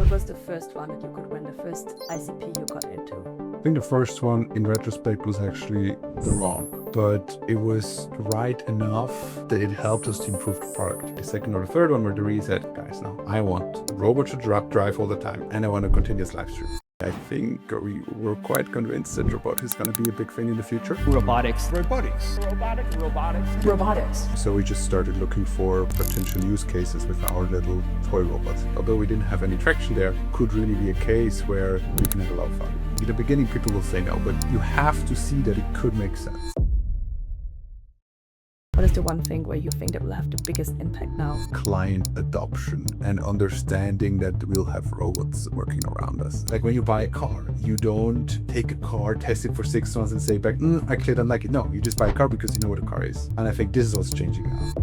What was the first one that you could win, the first ICP you got into? I think the first one, in retrospect, was actually the wrong, but it was right enough that it helped us to improve the product. The second or the third one where the really said, guys, no, I want robots to drive all the time, and I want a continuous live stream. I think we were quite convinced that robotics is going to be a big thing in the future. Robotics. So we just started looking for potential use cases with our little toy robots. Although we didn't have any traction there, could really be a case where we can have a lot of fun. In the beginning, people will say no, but you have to see that it could make sense. What is the one thing where you think that will have the biggest impact now? Client adoption and understanding that we'll have robots working around us. Like when you buy a car, you don't take a car, test it for 6 months and say back, I clearly don't like it. No, you just buy a car because you know what a car is. And I think this is what's changing now.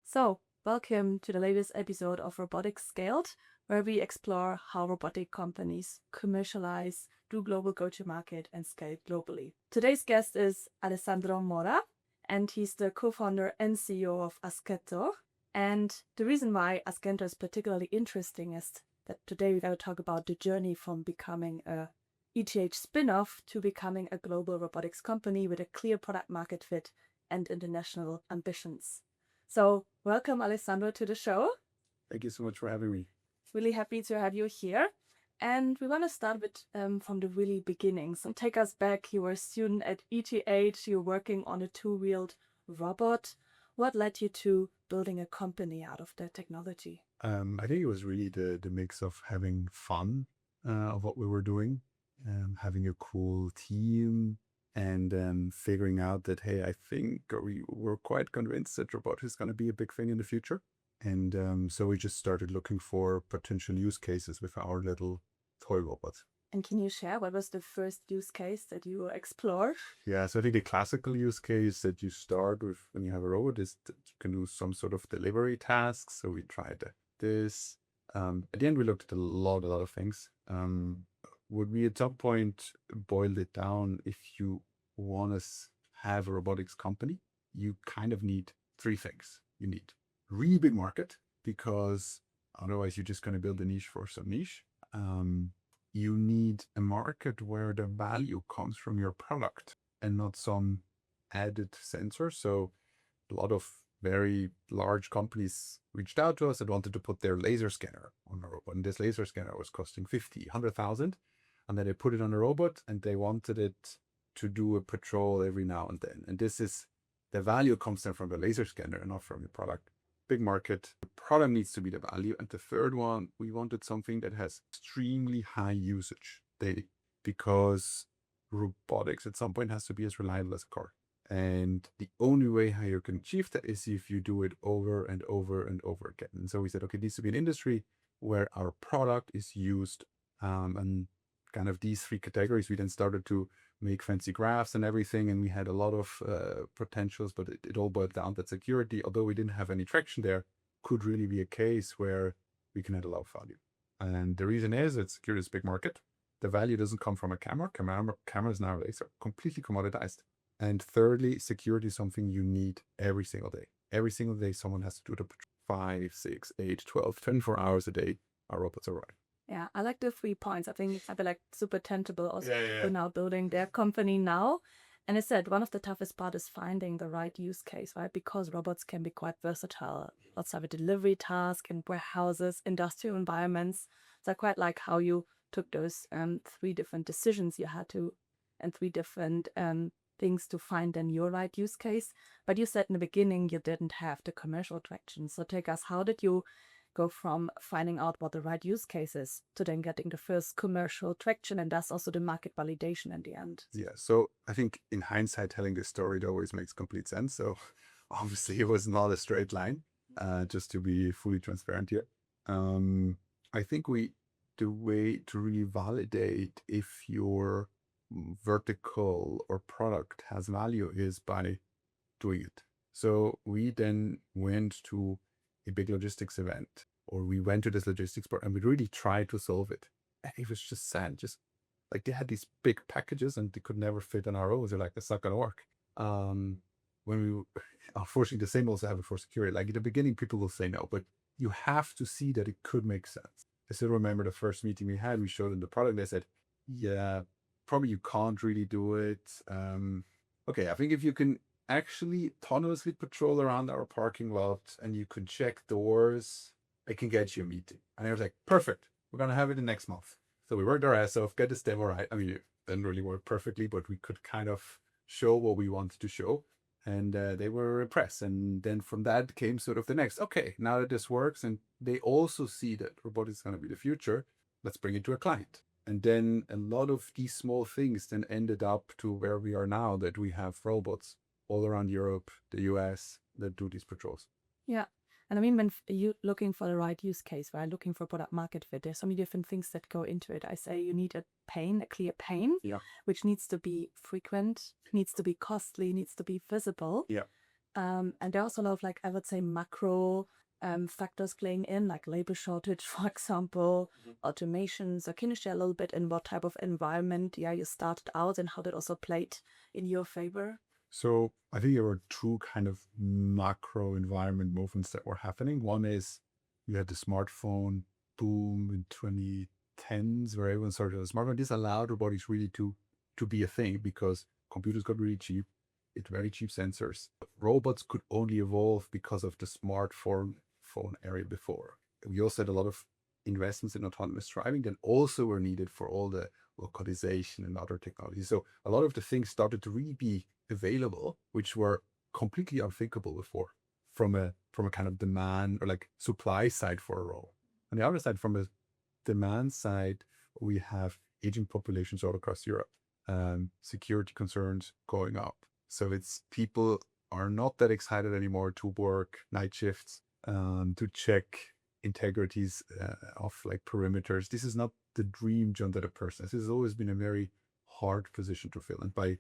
So, welcome to the latest episode of Robotics.Scaled, where we explore how robotic companies commercialize, do global go-to-market, and scale globally. Today's guest is Alessandro Mora, and he's the co-founder and CEO of Ascento. And the reason why Ascento is particularly interesting is that today we're going to talk about the journey from becoming a ETH spin-off to becoming a global robotics company with a clear product market fit and international ambitions. So, welcome Alessandro to the show. Thank you so much for having me. Really happy to have you here. And we want to start with from the really beginning. So take us back. You were a student at ETH. You're working on a two-wheeled robot. What led you to building a company out of that technology? I think it was really the mix of having fun of what we were doing, having a cool team, and figuring out that, hey, I think we were quite convinced that robotics is going to be a big thing in the future. And so we just started looking for potential use cases with our little toy robot. And can you share what was the first use case that you explored? Yeah, so I think the classical use case that you start with when you have a robot is that you can do some sort of delivery tasks. So we tried this. At the end, we looked at a lot of things. Would we at some point boiled it down? If you want to have a robotics company, you kind of need 3 things. You need really big market, because otherwise you're just going to build a niche for some niche. You need a market where the value comes from your product and not some added sensor. So a lot of very large companies reached out to us and wanted to put their laser scanner on a robot. And this laser scanner was costing 50, 100,000. And then they put it on a robot and they wanted it to do a patrol every now and then. And this is, the value comes then from the laser scanner and not from your product. Big market, the product needs to be the value. And the third one, we wanted something that has extremely high usage daily, because robotics at some point has to be as reliable as a car. And the only way how you can achieve that is if you do it over and over and over again. And so we said, okay, it needs to be an industry where our product is used, and kind of these 3 categories. We then started to make fancy graphs and everything, and we had a lot of potentials, but it all boiled down that security, although we didn't have any traction there, could really be a case where we can add a lot of value. And the reason is that security is a big market. The value doesn't come from a camera. Cameras nowadays are completely commoditized. And thirdly, security is something you need every single day. Every single day, someone has to do the 5, 6, 8, 12, 24 hours a day. Our robots are right. Yeah, I like the 3 points. I think it's like super tangible also Yeah. for now building their company now. And I said one of the toughest part is finding the right use case, right? Because robots can be quite versatile. Lots of a delivery task in warehouses, industrial environments. So I quite like how you took those 3 different decisions you had to, and 3 different things to find then your right use case. But you said in the beginning you didn't have the commercial traction. So take us, how did you go from finding out what the right use case is to then getting the first commercial traction, and thus also the market validation in the end? Yeah, so I think in hindsight, telling this story, it always makes complete sense. So obviously it was not a straight line, just to be fully transparent here. I think the way to really validate if your vertical or product has value is by doing it. So we then went to a big logistics event, or we went to this logistics part, and we really tried to solve it. And it was just sad. Just like they had these big packages and they could never fit on our rows. They're like, that's not going to work. when we, unfortunately, the same also happen for security. Like in the beginning, people will say no, but you have to see that it could make sense. I still remember the first meeting we had, we showed them the product. They said, yeah, probably you can't really do it. Okay, I think if you can actually autonomously patrol around our parking lot and you can check doors, I can get you a meeting. And I was like, perfect. We're going to have it the next month. So we worked our ass off, get this demo right. I mean, it didn't really work perfectly, but we could kind of show what we wanted to show. And they were impressed. And then from that came sort of the next, okay, now that this works and they also see that robotics is going to be the future, let's bring it to a client. And then a lot of these small things then ended up to where we are now, that we have robots all around Europe, the US, that do these patrols. Yeah. And I mean, when you looking for the right use case, right, looking for product market fit, there's so many different things that go into it. I say you need a clear pain, Yeah. which needs to be frequent, needs to be costly, needs to be visible. Yeah. And there are also a lot of, like, I would say, macro factors playing in, like labor shortage, for example, automation. So can you share a little bit in what type of environment, you started out and how that also played in your favor? So I think there were two kind of macro environment movements that were happening. One is you had the smartphone boom in 2010s where everyone started a smartphone. This allowed robotics really to be a thing because computers got really cheap. It's very cheap sensors. Robots could only evolve because of the smartphone phone area before. We also had a lot of investments in autonomous driving that also were needed for all the localization and other technologies. So a lot of the things started to really be available, which were completely unthinkable before from a kind of demand or like supply side for a role. On the other side, from a demand side, we have aging populations all across Europe, security concerns going up. So it's people are not that excited anymore to work night shifts, to check integrities of like perimeters. This is not the dream job that a person has. This has always been a very hard position to fill. And by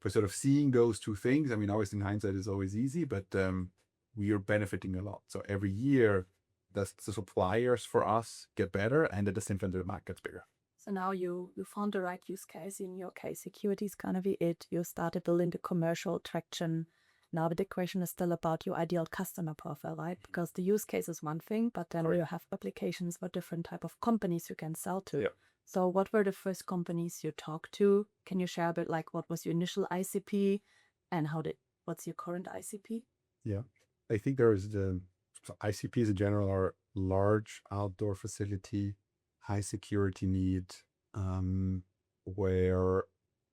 sort of seeing those two things, I mean, obviously in hindsight is always easy, but we are benefiting a lot. So every year, the suppliers for us get better, and at the same time, the market gets bigger. So now you found the right use case. In your case, security is going to be it. You started building the commercial traction. Now the big question is still about your ideal customer profile, right? Because the use case is one thing, but then you have applications for different type of companies you can sell to. Yeah. So what were the first companies you talked to? Can you share a bit like what was your initial ICP and what's your current ICP? Yeah, I think there is so ICPs in general are large outdoor facility, high security need, where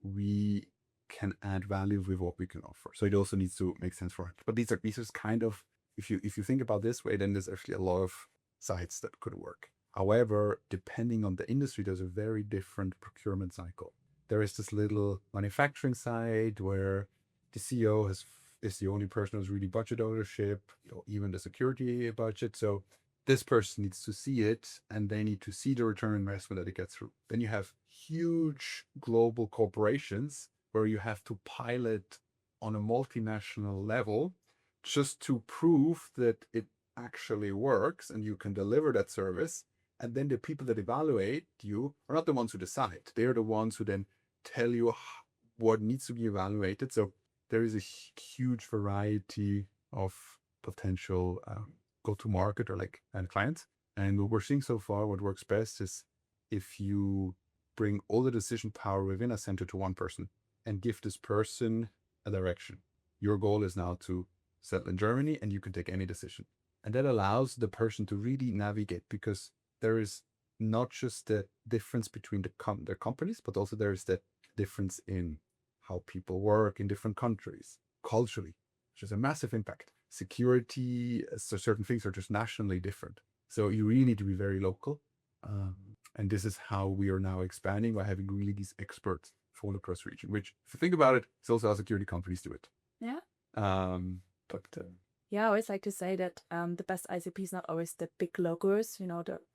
we can add value with what we can offer. So it also needs to make sense for it. But these are kind of, if you think about this way, then there's actually a lot of sites that could work. However, depending on the industry, there's a very different procurement cycle. There is this little manufacturing side where the CEO is the only person who's really budget ownership, even the security budget. So this person needs to see it and they need to see the return on investment that it gets through. Then you have huge global corporations where you have to pilot on a multinational level just to prove that it actually works and you can deliver that service. And then the people that evaluate you are not the ones who decide. They're the ones who then tell you what needs to be evaluated. So there is a huge variety of potential go-to-market or and clients. And what we're seeing so far, what works best is if you bring all the decision power within Ascento to one person and give this person a direction. Your goal is now to settle in Germany and you can take any decision. And that allows the person to really navigate because there is not just the difference between their companies, but also there is the difference in how people work in different countries, culturally, which is a massive impact. Security, so certain things are just nationally different. So you really need to be very local. And this is how we are now expanding by having really these experts all across the region, which if you think about it, it's also how security companies do it. Yeah. Yeah, I always like to say that the best ICP is not always the big logos, I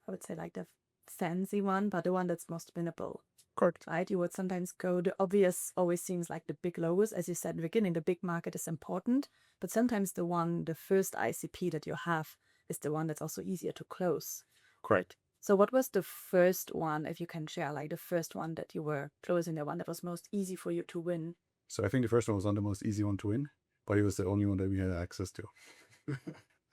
would say like the fancy one, but the one that's most winnable. Correct. Right? You would sometimes go, the obvious always seems like the big logos. As you said in the beginning, the big market is important, but sometimes the first ICP that you have is the one that's also easier to close. Correct. So what was the first one, if you can share, like the first one that you were closing, the one that was most easy for you to win? So I think the first one was not the most easy one to win, but it was the only one that we had access to.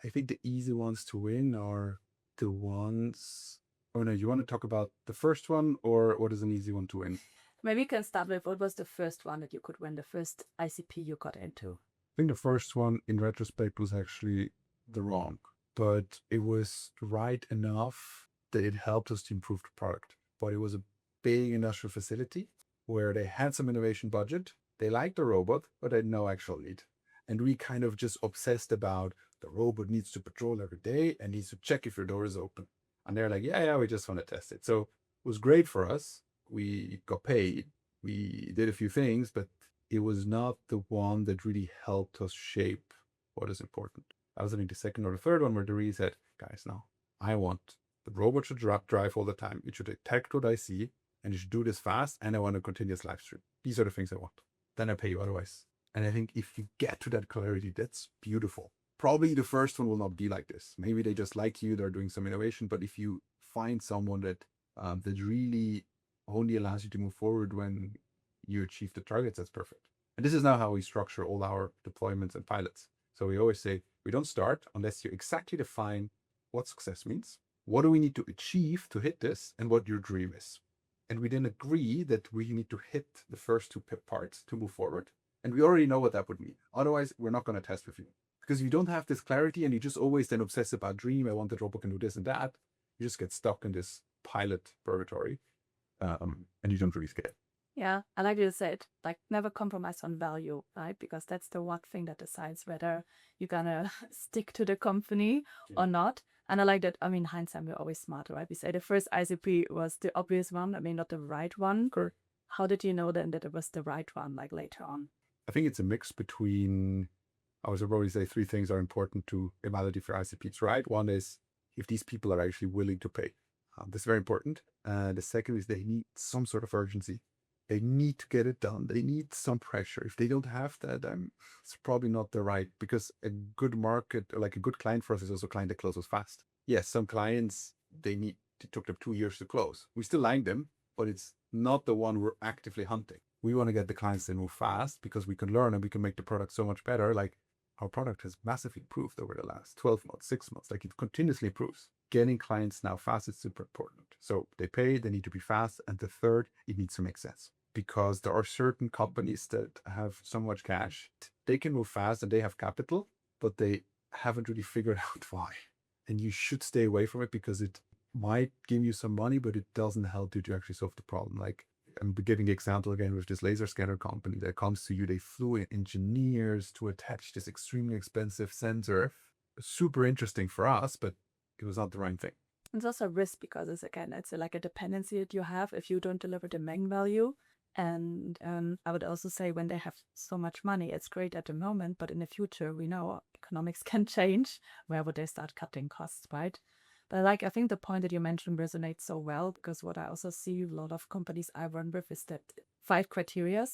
I think the easy ones to win are the ones. Oh no, you want to talk about the first one, or what is an easy one to win? Maybe you can start with what was the first one that you could win, the first ICP you got into? I think the first one, in retrospect, was actually the wrong, but it was right enough that it helped us to improve the product. But it was a big industrial facility where they had some innovation budget. They liked the robot, but they had no actual need. And we kind of just obsessed about the robot needs to patrol every day and needs to check if your door is open. And they're like, yeah, we just want to test it. So it was great for us. We got paid. We did a few things, but it was not the one that really helped us shape what is important. I was, I think, the second or the third one where the really said, guys, no, I want the robot should drive all the time. It should detect what I see and it should do this fast. And I want a continuous live stream. These are the things I want. Then I pay you otherwise. And I think if you get to that clarity, that's beautiful. Probably the first one will not be like this. Maybe they just like you, they're doing some innovation. But if you find someone that that really only allows you to move forward when you achieve the targets, that's perfect. And this is now how we structure all our deployments and pilots. So we always say, we don't start unless you exactly define what success means, what do we need to achieve to hit this, and what your dream is. And we then agree that we need to hit the first two parts to move forward. And we already know what that would mean. Otherwise, we're not going to test with you. Because if you don't have this clarity and you just always then obsess about dream, I want that robot can do this and that, you just get stuck in this pilot purgatory and you don't really scale. Yeah, I like you said, like never compromise on value, right? Because that's the one thing that decides whether you're gonna stick to the company or not. And I like that. I mean, hindsight, we're always smarter, right? We say the first ICP was the obvious one. I mean, not the right one. Correct. How did you know then that it was the right one, like later on? I think it's a mix between, I would probably say three things are important to evaluate for ICPs, right? One is if these people are actually willing to pay. That's very important. The second is they need some sort of urgency. They need to get it done. They need some pressure. If they don't have that, it's probably not the right, because a good market, like a good client for us is also a client that closes fast. Yes, some clients, it took them 2 years to close. We still like them, but it's not the one we're actively hunting. We want to get the clients that move fast because we can learn and we can make the product so much better. Like our product has massively improved over the last 12 months, 6 months, like it continuously improves. Getting clients now fast is super important. So they pay, they need to be fast. And the third, it needs to make sense. Because there are certain companies that have so much cash, they can move fast and they have capital, but they haven't really figured out why. And you should stay away from it because it might give you some money, but it doesn't help you to actually solve the problem. Like I'm giving the example again with this laser scanner company that comes to you. They flew in engineers to attach this extremely expensive sensor. Super interesting for us, but it was not the right thing. It's also a risk because it's like a dependency that you have if you don't deliver the main value. And I would also say when they have so much money, it's great at the moment, but in the future, we know economics can change. Where would they start cutting costs, right? But I think the point that you mentioned resonates so well, because what I also see a lot of companies I run with is that 5 criteria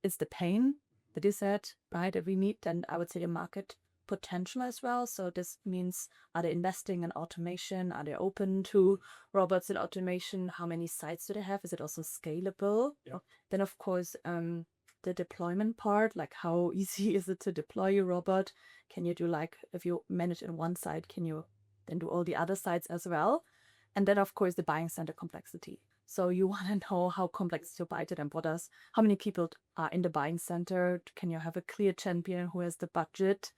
is the pain that you said, right, that we meet. And I would say the market potential as well. So this means, are they investing in automation? Are they open to robots and automation? How many sites do they have? Is it also scalable? Yeah. Then of course, the deployment part, like how easy is it to deploy your robot? Can you do, like, if you manage in one site, can you then do all the other sites as well? And then of course the buying center complexity. So you want to know how complex is your budget and how many people are in the buying center? Can you have a clear champion who has the budget?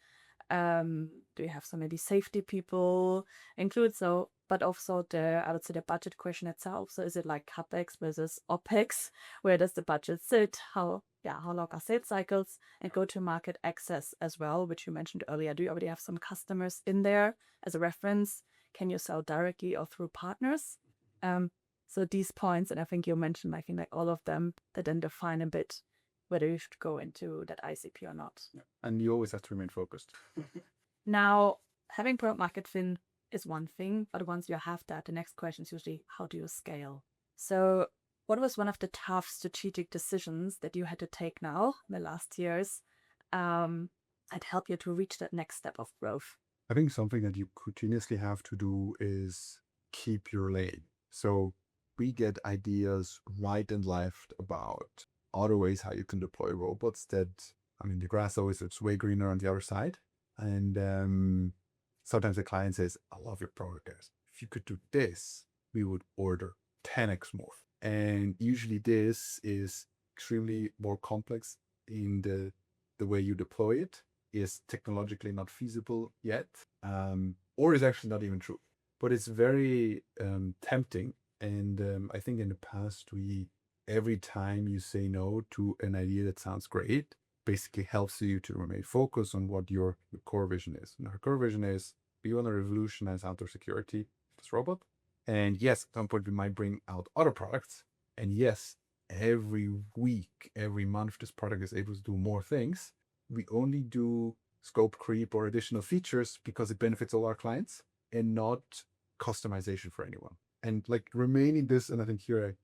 Do you have some maybe safety people include? So, but also I would say the budget question itself. So is it like CapEx versus OpEx? Where does the budget sit? How long are sales cycles, and go to market access as well, which you mentioned earlier. Do you already have some customers in there as a reference? Can you sell directly or through partners? So these points, and I think you mentioned, I think like all of them, that then define a bit whether you should go into that ICP or not. Yeah. And you always have to remain focused. Now, having product market fit is one thing, but once you have that, the next question is usually, how do you scale? So what was one of the tough strategic decisions that you had to take now in the last years that help you to reach that next step of growth? I think something that you continuously have to do is keep your lane. So we get ideas right and left about other ways how you can deploy robots that I mean, the grass always looks way greener on the other side. And sometimes the client says, I love your product, guys. If you could do this, we would order 10x more. And usually this is extremely more complex in the way you deploy it, is technologically not feasible yet, or is actually not even true. But it's very tempting. And I think in the past, every time you say no to an idea that sounds great, basically helps you to remain focused on what your core vision is. And our core vision is we want to revolutionize outdoor security, this robot. And yes, at some point we might bring out other products. And yes, every week, every month, this product is able to do more things. We only do scope creep or additional features because it benefits all our clients and not customization for anyone. And like remaining this, and I think here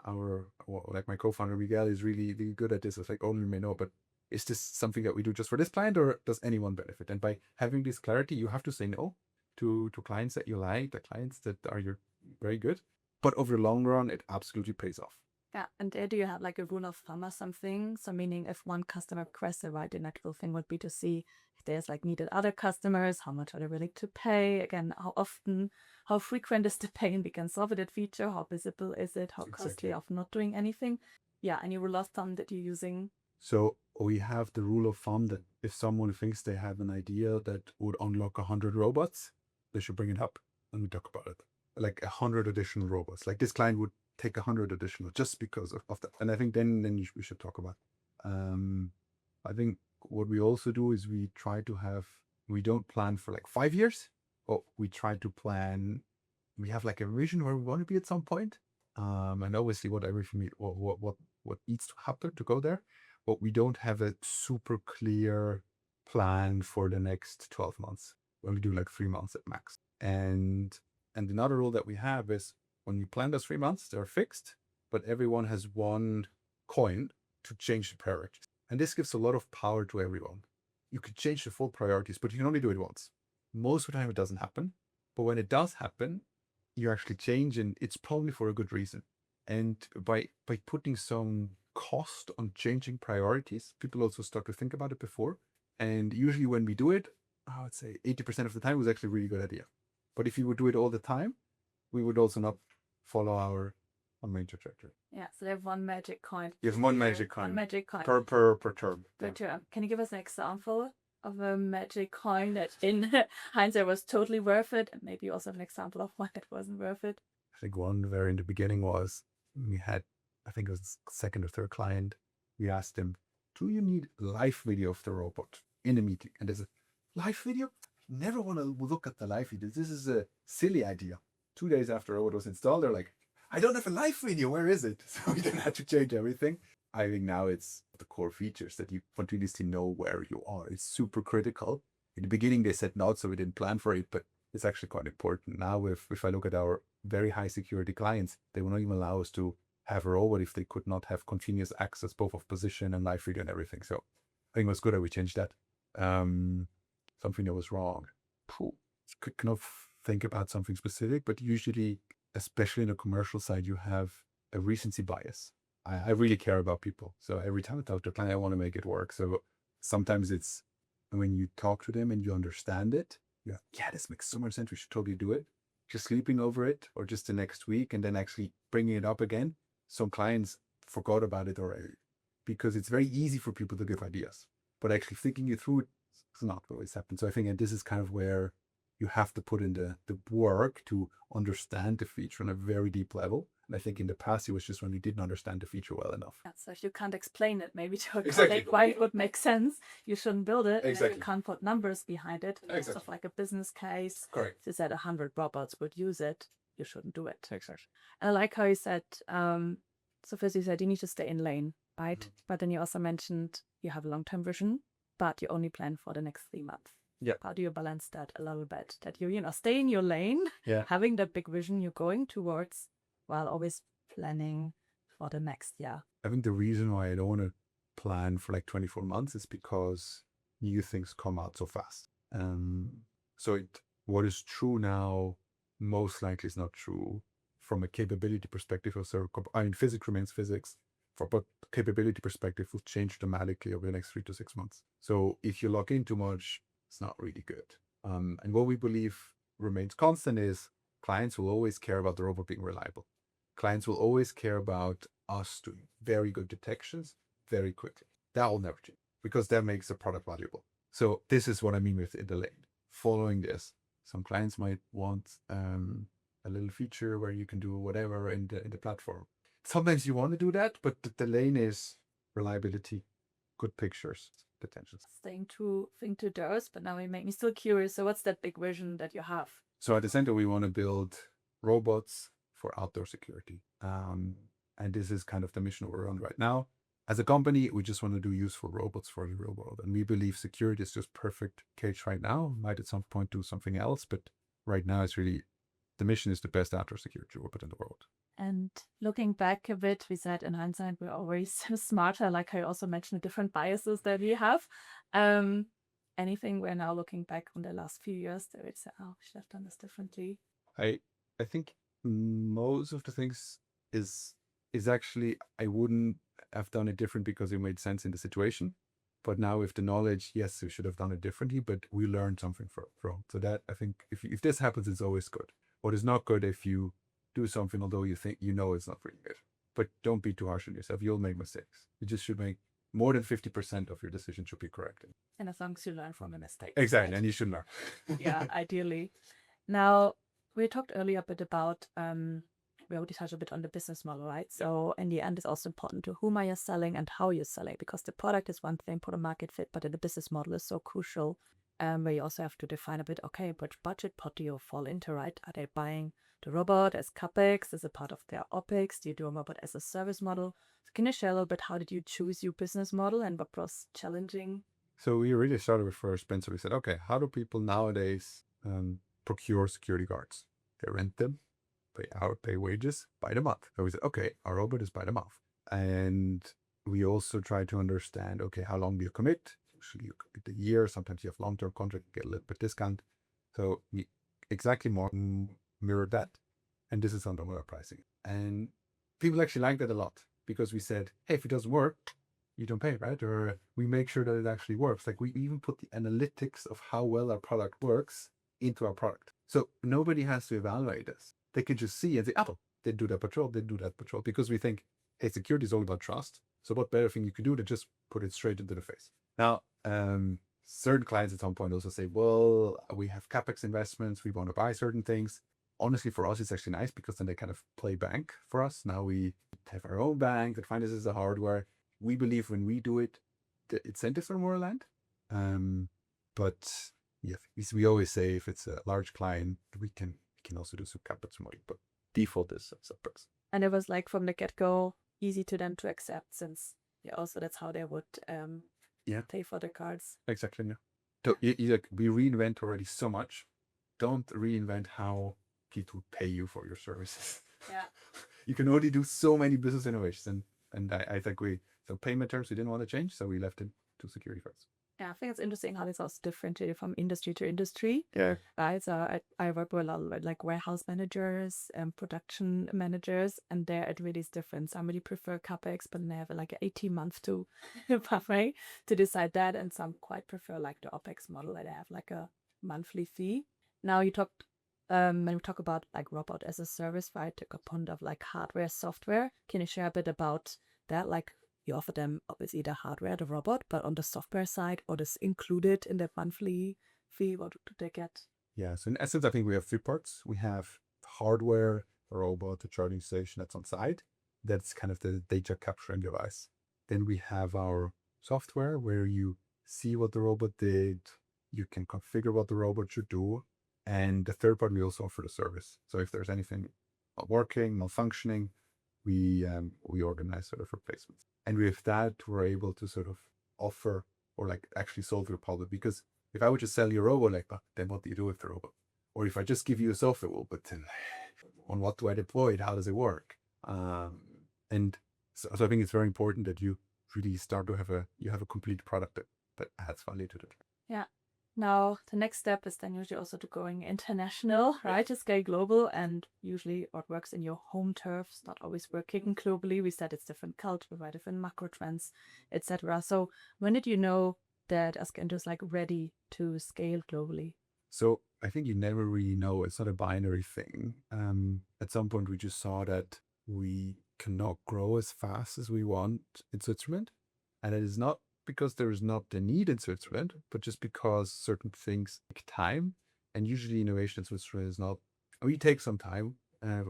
my co-founder Miguel is really, really good at this. It's like, only may know, but is this something that we do just for this client, or does anyone benefit? And by having this clarity, you have to say no to clients that you like, the clients that are very good. But over the long run, it absolutely pays off. Yeah, and do you have like a rule of thumb or something? So meaning if one customer requests it, right, the natural thing would be to see if there's like needed other customers, how much are they willing to pay? Again, how often, how frequent is the pain we can solve that feature? How visible is it? How costly of not doing anything? Yeah, any rule of thumb that you're using? So we have the rule of thumb that if someone thinks they have an idea that would unlock 100 robots, they should bring it up and we talk about it. Like 100 additional robots. Like this client would take 100 additional just because of that. And I think then we should talk about. I think what we also do is we don't plan for like 5 years, but we try to plan. We have like a vision where we want to be at some point. And obviously what needs to happen to go there. But we don't have a super clear plan for the next 12 months. When we do like 3 months at max. And another rule that we have is when we plan those 3 months, they're fixed, but everyone has one coin to change the priorities. And this gives a lot of power to everyone. You could change the full priorities, but you can only do it once. Most of the time it doesn't happen. But when it does happen, you actually change, and it's probably for a good reason. And by putting some cost on changing priorities, people also start to think about it before. And usually when we do it, I would say 80% of the time it was actually a really good idea. But if you would do it all the time, we would also not follow our main trajectory. Yeah, so they have one magic coin. You have one magic coin. One magic coin. Per term. Per term. Can you give us an example of a magic coin that in hindsight was totally worth it? And maybe also an example of one that wasn't worth it? I think one there in the beginning was, we had, I think it was second or third client. We asked him, do you need live video of the robot in a meeting? And there's a live video? Never want to look at the live video. This is a silly idea. 2 days after the robot was installed, they're like, I don't have a live video. Where is it? So we then had to change everything. I think now it's the core features that you continuously know where you are. It's super critical. In the beginning, they said not, so we didn't plan for it, but it's actually quite important. Now, if I look at our very high security clients, they will not even allow us to have a robot if they could not have continuous access, both of position and live video and everything. So I think it was good that we changed that. Something that was wrong. Cannot think about something specific, but usually, especially in the commercial side, you have a recency bias. I really care about people. So every time I talk to a client, I want to make it work. So sometimes it's when you talk to them and you understand it, you're like, yeah, this makes so much sense. We should totally do it. Just sleeping over it or just the next week and then actually bringing it up again. Some clients forgot about it already because it's very easy for people to give ideas, but actually thinking it through, it's not always happen. So I think, and this is kind of where you have to put in the work to understand the feature on a very deep level. And I think in the past, it was just when we didn't understand the feature well enough. Yeah, so if you can't explain it maybe to a colleague why it would make sense, you shouldn't build it. Exactly. You can't put numbers behind it. Exactly. Stuff like a business case. Correct. If you said 100 robots would use it, you shouldn't do it. Exactly. And I like how you said, so first you said you need to stay in lane, right? Mm-hmm. But then you also mentioned you have a long-term vision, but you only plan for the next 3 months. Yeah. How do you balance that a little bit? That you stay in your lane, having that big vision you're going towards, while always planning for the next year. I think the reason why I don't want to plan for like 24 months is because new things come out so fast. So what is true now most likely is not true from a capability perspective. So, I mean, physics remains physics. but capability perspective will change dramatically over the next 3 to 6 months. So if you lock in too much, it's not really good. And what we believe remains constant is clients will always care about the robot being reliable. Clients will always care about us doing very good detections very quickly. That will never change because that makes the product valuable. So this is what I mean with in the lane. Following this, some clients might want a little feature where you can do whatever in the platform. Sometimes you want to do that, but the lane is reliability, good pictures, detentions. Staying true thing to those, but now it made me still curious. So what's that big vision that you have? So at Ascento, we want to build robots for outdoor security. And this is kind of the mission we're on right now. As a company, we just want to do useful robots for the real world. And we believe security is just perfect case right now. Might at some point do something else, but right now it's really, the mission is the best outdoor security robot in the world. And looking back a bit, we said in hindsight, we're always smarter, like I also mentioned, the different biases that we have. Anything we're now looking back on the last few years that we'd say, oh, we should have done this differently? I think most of the things is actually, I wouldn't have done it different because it made sense in the situation. But now with the knowledge, yes, we should have done it differently, but we learned something from. So that, I think, if this happens, it's always good. What is not good if you do something, although you think you know it's not really good. But don't be too harsh on yourself. You'll make mistakes. You just should make more than 50% of your decision should be correct. And as long as you learn from the mistakes. Exactly, right? And you should learn. Yeah, ideally. Now, we talked earlier a bit about, we already touched a bit on the business model, right? So in the end, it's also important to whom are you selling and how you're selling, because the product is one thing, product market fit, but the business model is so crucial, where you also have to define a bit, okay, which budget pot do you fall into, right? Are they buying the robot as CapEx, as a part of their OpEx? Do you do a robot as a service model? So can you share a little bit, how did you choose your business model and what was challenging? So we really started with first spin. So we said, okay, how do people nowadays procure security guards? They rent them, pay wages by the month. So we said, okay, our robot is by the month. And we also try to understand, okay, how long do you commit? Usually you commit a year. Sometimes you have long-term contract, get a little bit discount. So we exactly mirror that. And this is under our pricing. And people actually like that a lot because we said, hey, if it doesn't work, you don't pay, right? Or we make sure that it actually works. Like we even put the analytics of how well our product works into our product. So nobody has to evaluate us. They can just see and say, oh, they do that patrol, they do that patrol. Because we think, hey, security is all about trust. So what better thing you could do than just put it straight into the face? Now, certain clients at some point also say, well, we have CapEx investments. We want to buy certain things. Honestly, for us, it's actually nice because then they kind of play bank for us. Now we have our own bank that finances the hardware. We believe when we do it, the incentives are more aligned. But yeah, we always say if it's a large client, we can also do some CapEx money, but default is CapEx. And it was like from the get-go easy to them to accept, since also that's how they would pay for the cards. Exactly. Yeah. So we reinvent already so much. Don't reinvent how people pay you for your services. Yeah. You can only do so many business innovations, and I think so payment terms we didn't want to change, so we left it to security first. Yeah, I think it's interesting how this also differentiated from industry to industry. Yeah. Right. So I work with a lot of like warehouse managers and production managers, and there it really is different. Somebody prefer CapEx, but they have like an 18-month to pathway to decide that, and some quite prefer like the OpEx model, that they have like a monthly fee. Now you talked when we talk about like robot as a service, right? Took a point of like hardware, software. Can you share a bit about that? Like you offer them obviously the hardware, the robot, but on the software side, or this included in the monthly fee, what do they get? Yeah, so in essence, I think we have 3 parts. We have hardware, a robot, the charging station that's on site. That's kind of the data capturing device. Then we have our software where you see what the robot did, you can configure what the robot should do. And the third part, we also offer the service. So if there's anything not working, malfunctioning, we organize sort of replacements. And with that, we're able to sort of offer or like actually solve your problem. Because if I would just sell you a robot, like, then what do you do with the robot? Or if I just give you a software, well, but then on what do I deploy it? How does it work? And so I think it's very important that you really start to have a complete product that adds value to it. Yeah. Now, the next step is then usually also to going international, right? To scale global, and usually what works in your home turf is not always working globally. We said it's different culture, right? Different macro trends, etc. So when did you know that Ascento is like ready to scale globally? So I think you never really know. It's not a binary thing. At some point, we just saw that we cannot grow as fast as we want in Switzerland. And it is not because there is not the need in Switzerland, but just because certain things take time. And usually innovation in Switzerland is not, we take some time,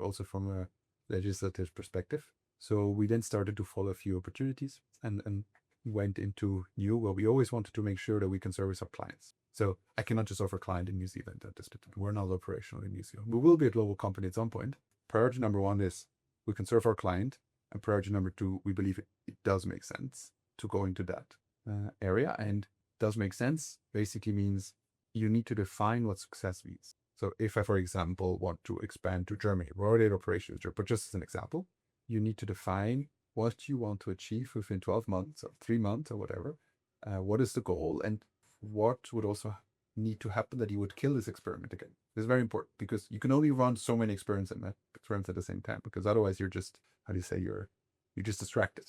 also from a legislative perspective. So we then started to follow a few opportunities and went into new, well, we always wanted to make sure that we can service our clients. So I cannot just offer client in New Zealand at this time. We're not operational in New Zealand. We will be a global company at some point. Priority number one is we can serve our client. And priority number two, we believe it does make sense to go into that area. And does make sense basically means you need to define what success means. So if I, for example, want to expand to Germany, rotate operations, but just as an example, you need to define what you want to achieve within 12 months or 3 months or whatever. What is the goal, and what would also need to happen that you would kill this experiment again? This is very important because you can only run so many experiments at the same time, because otherwise you're just, how do you say, you're just distracted.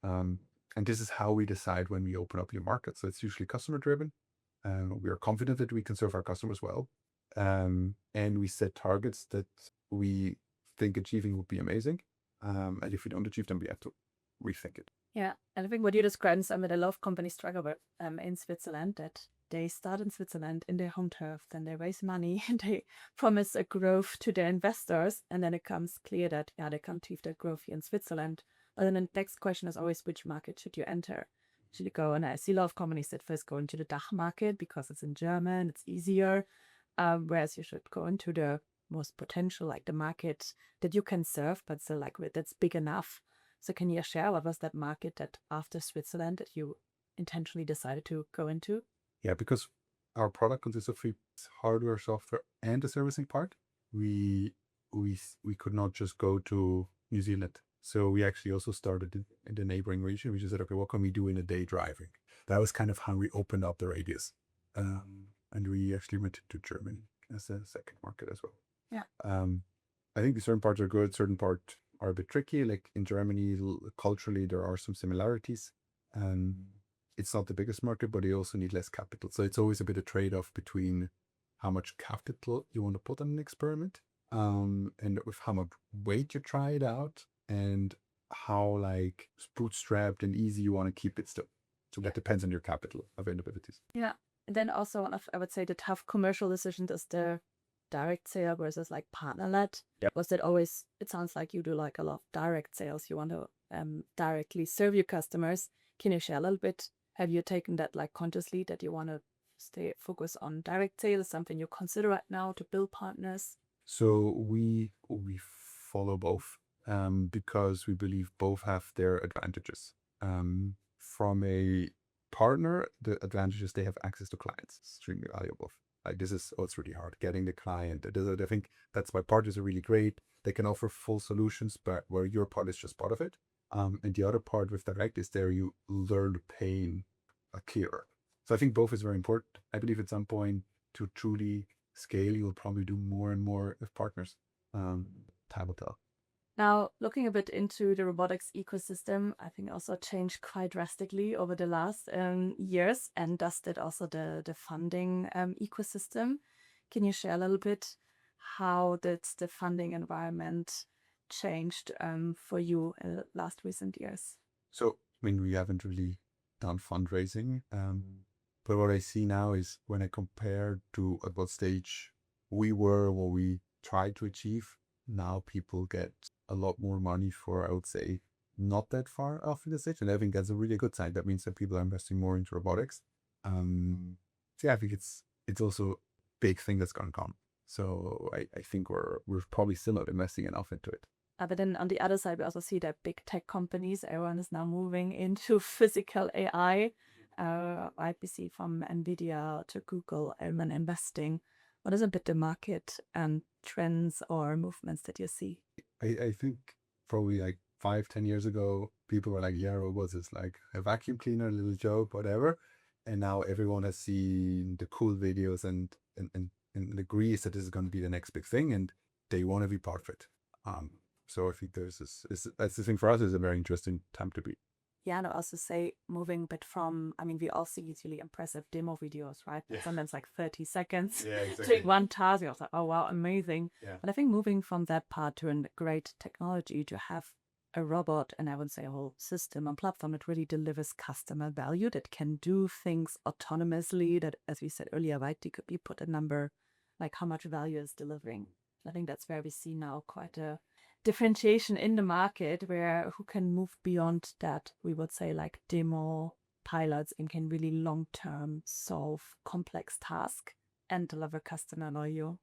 And this is how we decide when we open up new markets. So it's usually customer driven. We are confident that we can serve our customers well. And we set targets that we think achieving would be amazing. And if we don't achieve them, we have to rethink it. Yeah, and I think what you described is something that a lot of companies struggle with in Switzerland, that they start in Switzerland in their home turf, then they raise money and they promise a growth to their investors, and then it becomes clear that, yeah, they can't achieve that growth here in Switzerland. But then the next question is always, which market should you enter? Should you go, and I see a lot of companies that first go into the DACH market because it's in German, it's easier, whereas you should go into the most potential, like the market that you can serve, but still like that's big enough. So can you share what was that market that after Switzerland that you intentionally decided to go into? Yeah, because our product consists of hardware, software, and the servicing part. We could not just go to New Zealand. So we actually also started in the neighboring region. We just said, okay, what can we do in a day driving? That was kind of how we opened up the radius. And we actually went to Germany as a second market as well. Yeah. I think certain parts are good, certain parts are a bit tricky. Like in Germany, culturally, there are some similarities. It's not the biggest market, but you also need less capital. So it's always a bit of trade-off between how much capital you want to put on an experiment, and with how much weight you try it out, and how like bootstrapped and easy you want to keep it still. So that depends on your capital availabilities. Yeah. And then also one of, I would say, the tough commercial decisions is the direct sale versus like partner led. Yep. Was that always, it sounds like you do like a lot of direct sales. You want to directly serve your customers. Can you share a little bit? Have you taken that like consciously that you want to stay focused on direct sales, something you consider right now to build partners? So we follow both, because we believe both have their advantages. From a partner, the advantage is they have access to clients. It's extremely valuable. Like this is, it's really hard getting the client. I think that's why partners are really great. They can offer full solutions, but where your part is just part of it. And the other part with direct is there you learn the pain clearer. So I think both is very important. I believe at some point to truly scale, you'll probably do more and more with partners. Time will tell. Now, looking a bit into the robotics ecosystem, I think also changed quite drastically over the last years, and thus did also the funding ecosystem. Can you share a little bit how did the funding environment changed for you in the last recent years? So, I mean, we haven't really done fundraising, but what I see now is when I compare to at what stage we were, what we tried to achieve, now people get a lot more money for, I would say, not that far off in the stage. And I think that's a really good sign. That means that people are investing more into robotics. So yeah, I think it's also a big thing that's going to come. So I think we're probably still not investing enough into it. But then on the other side, we also see that big tech companies, everyone is now moving into physical AI. Right, we see from NVIDIA to Google, everyone investing. What is a bit the market and trends or movements that you see? I think probably like 5-10 years ago, people were like, yeah, robots is like a vacuum cleaner, a little joke, whatever. And now everyone has seen the cool videos and agrees that this is going to be the next big thing, and they want to be part of it. So I think that's the thing for us is a very interesting time to be. Yeah, and I also say moving a bit from, I mean, we all see these really impressive demo videos, right? Yeah. Sometimes like 30 seconds Yeah, doing exactly. one task. You're like, oh, wow, amazing. Yeah. But I think moving from that part to a great technology to have a robot, and I would say a whole system and platform that really delivers customer value, that can do things autonomously, that, as we said earlier, right, you could be put a number, like how much value is delivering. I think that's where we see now quite a differentiation in the market, where who can move beyond that, we would say, like demo pilots, and can really long-term solve complex tasks and deliver customer value.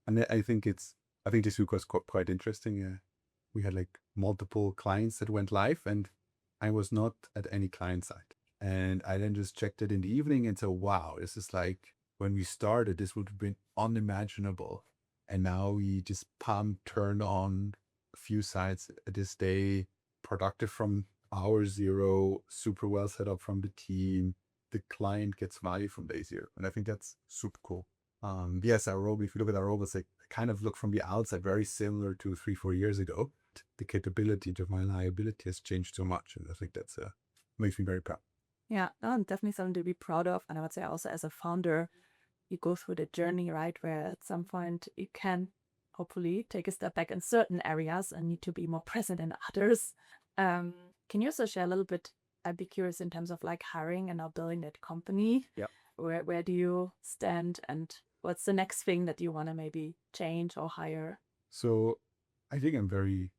And I think this week was quite interesting. We had like multiple clients that went live, and I was not at any client side. And I then just checked it in the evening and said, wow, this is like when we started, this would have been unimaginable. And now we just turned on a few sites this day, productive from hour zero, super well set up from the team. The client gets value from day zero. And I think that's super cool. Yes, our robot, if you look at our robots, they kind of look from the outside very similar to 3-4 years ago. The capability, the reliability has changed so much. And I think that's makes me very proud. Yeah, and definitely something to be proud of. And I would say also as a founder, you go through the journey, right, where at some point you can hopefully take a step back in certain areas and need to be more present in others. Can you also share a little bit? I'd be curious in terms of like hiring and now building that company. Yeah. Where do you stand, and what's the next thing that you want to maybe change or hire? So I think I'm very,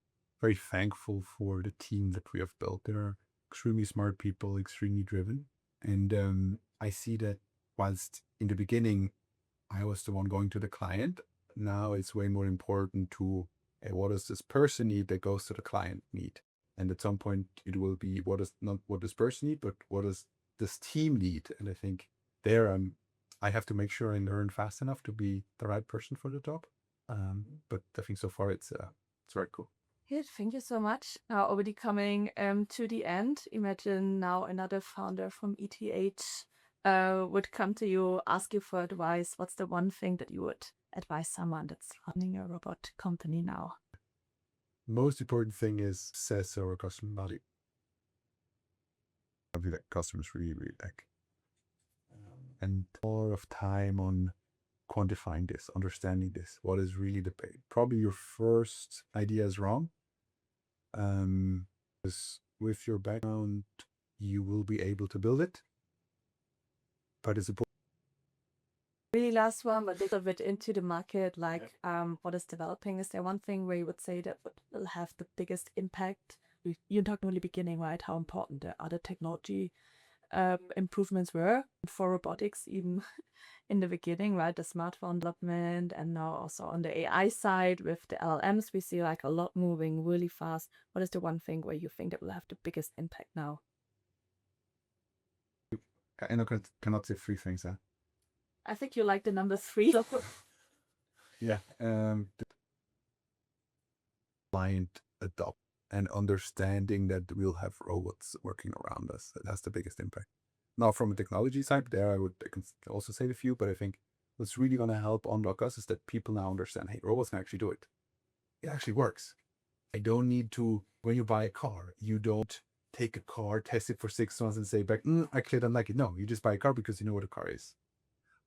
very thankful for the team that we have built. They're extremely smart people, extremely driven. And I see that whilst in the beginning, I was the one going to the client, now it's way more important to what does this person need that goes to the client need. And at some point it will be not what this person need, but what does this team need. And I think there I have to make sure I learn fast enough to be the right person for the job. But I think so far it's very cool. Good, thank you so much. Now already coming to the end. Imagine now another founder from ETH would come to you, ask you for advice. What's the one thing that you would advise someone that's running a robot company now? Most important thing is success over customer value. Something that customers really, really like. And more of time on quantifying this, understanding this, what is really the pain. Probably your first idea is wrong. Because with your background, you will be able to build it. But it's important. Really last one, but a little bit into the market, like what is developing. Is there one thing where you would say that will have the biggest impact? You talked in the beginning, right, how important the other technology improvements were for robotics, even in the beginning, right? The smartphone development, and now also on the AI side with the LLMs, we see like a lot moving really fast. What is the one thing where you think that will have the biggest impact now? I cannot say three things. I think you like the number 3. Yeah. The client adopt and understanding that we'll have robots working around us. That's the biggest impact. Now, from a technology side, I can also say a few, but I think what's really going to help unlock us is that people now understand, hey, robots can actually do it. It actually works. I don't need to, when you buy a car, you don't take a car, test it for 6 months and say back, I clearly don't like it. No, you just buy a car because you know what a car is.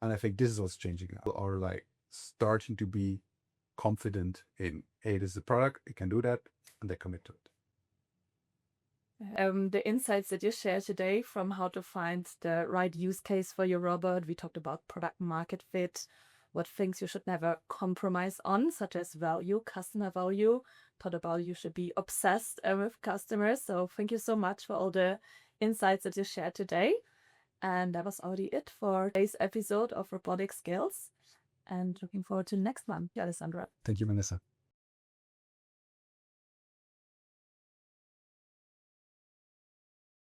And I think this is what's changing now. People are like starting to be confident in, hey, this is a product, it can do that, and they commit to it. The insights that you shared today, from how to find the right use case for your robot. We talked about product market fit, what things you should never compromise on, such as value, customer value. Thought about you should be obsessed with customers. So thank you so much for all the insights that you shared today. And that was already it for today's episode of Robotics Scales. And looking forward to the next one. Yeah, Alessandro. Thank you, Vanessa.